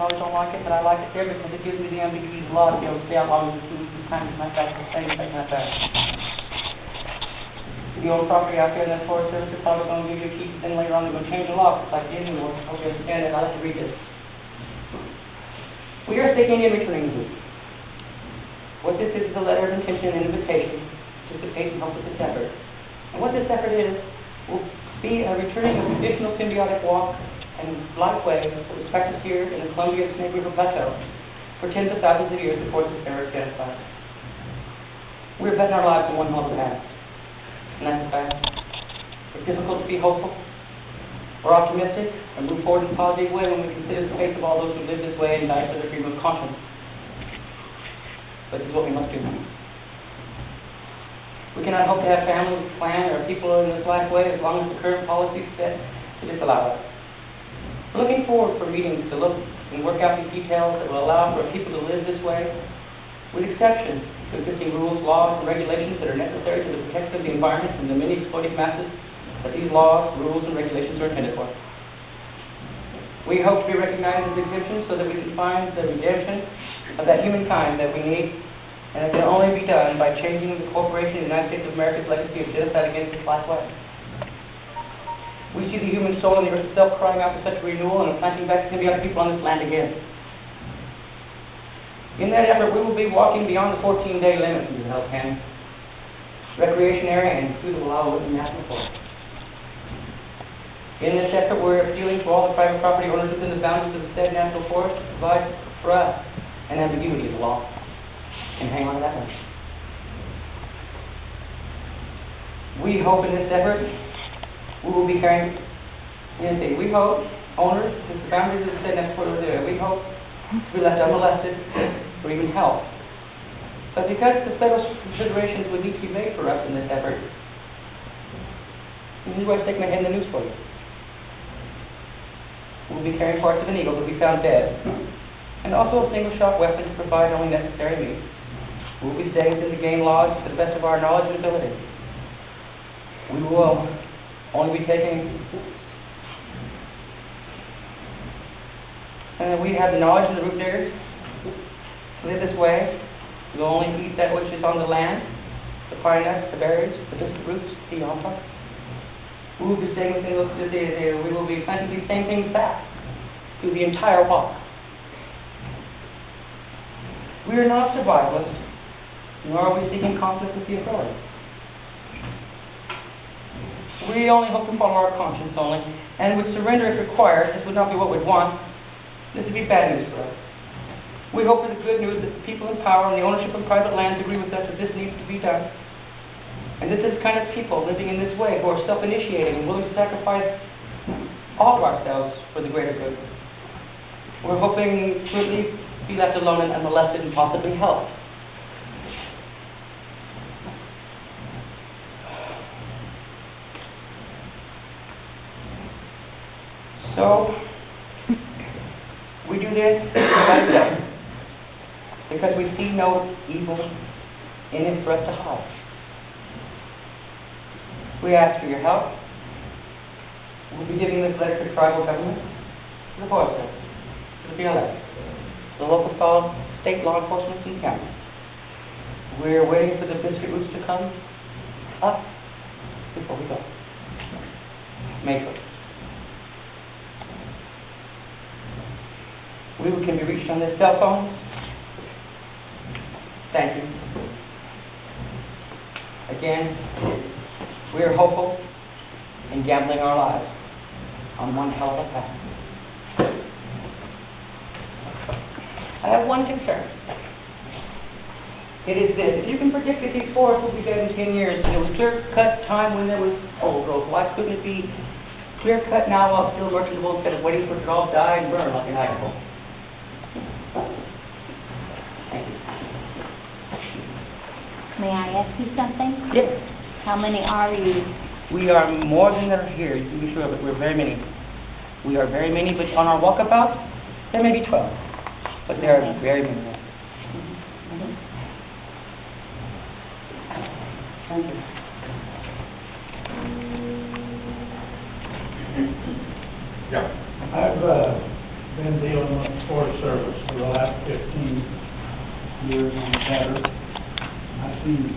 probably don't like it, but I like it there because it gives me the ambiguity of law to be able to stay out long as the time is not back the same, like not back. The old property out there in that Forest Service is probably going to give you a key, then later on they're going to change the law. It's like the Indian law. Hope you understand that. I like to read this. We are seeking Indian returning group. What this is a letter of intention and invitation to participate and help with this effort. And what this effort is will be a returning of traditional symbiotic walk and life way that was practiced here in the Columbia Snake River Plateau for tens of thousands of years before this era of genocide. We're betting our lives in one hell of a past. And that's a fact. It's difficult to be hopeful or optimistic and move forward in a positive way when we consider the fate of all those who live this way and die for their freedom of conscience. But this is what we must do. We cannot hope to have families, clan, or people in this life way as long as the current policies set to disallow us. We're looking forward for meetings to look and work out these details that will allow for people to live this way, with exceptions to existing rules, laws, and regulations that are necessary to the protection of the environment from the many exploitive masses that these laws, rules, and regulations are intended for. We hope to be recognized as exemptions so that we can find the redemption of that humankind that we need, and it can only be done by changing the corporation of the United States of America's legacy of genocide against its life way. We see the human soul and the earth itself crying out for such renewal and planting back symbiotic people on this land again. In that effort, we will be walking beyond the 14-day limit in the Hell Canyon, recreation area, and through the Wallowa National Forest. In this effort, we're appealing to all the private property owners within the boundaries of the said national forest to provide for us an ambiguity of the law. And hang on to that one. We hope in this effort we will be carrying, we hope, owners, with the boundaries of the said national forest area, we hope to be left unmolested or even helped. But because the federal considerations would need to be made for us in this effort, this is why I stick my head in the news for you. We'll be carrying parts of an eagle that we found dead, and also a single-shot weapon to provide only necessary means. We'll be staying within the game laws to the best of our knowledge and ability. We will only be taking, and we have the knowledge of the root diggers to live this way. We'll only eat that which is on the land, the pine nuts, the berries, the biscuit roots, the yampa. We will be staying within we will be planting these same things back through the entire walk. We are not survivalists, nor are we seeking conflict with the authorities. We only hope to follow our conscience only, and would surrender if required. This would not be what we'd want. This would be bad news for us. We hope for the good news that the people in power and the ownership of private lands agree with us that this needs to be done. And that this kind of people living in this way, who are self-initiating and willing to sacrifice all of ourselves for the greater good. We're hoping to at least be left alone and unmolested and possibly helped. So, we do this because we see no evil in it for us to hide. We ask for your help. We'll be giving this letter to tribal governments, to the Forest Service, to the BLS, to the local state law enforcement and county. We're waiting for the biscuit roots to come up before we go. May 1st. We can be reached on their cell phones. Thank you. Again, we are hopeful in gambling our lives on one hell of a path. I have one concern. It is this: if you can predict that these forests will be dead in 10 years, and it was clear-cut time when there was old growth, why couldn't it be clear-cut now while still merchantable instead of waiting for it to all die and burn like an Idaho? Thank you. May I ask you something? Yes. How many are you? We are more than are here, you can be sure of it. We're very many. We are very many, but on our walkabout, there may be 12. But there are very many. Thank you. Yeah. I've been dealing with Forest Service for the last 15 years on better. I've seen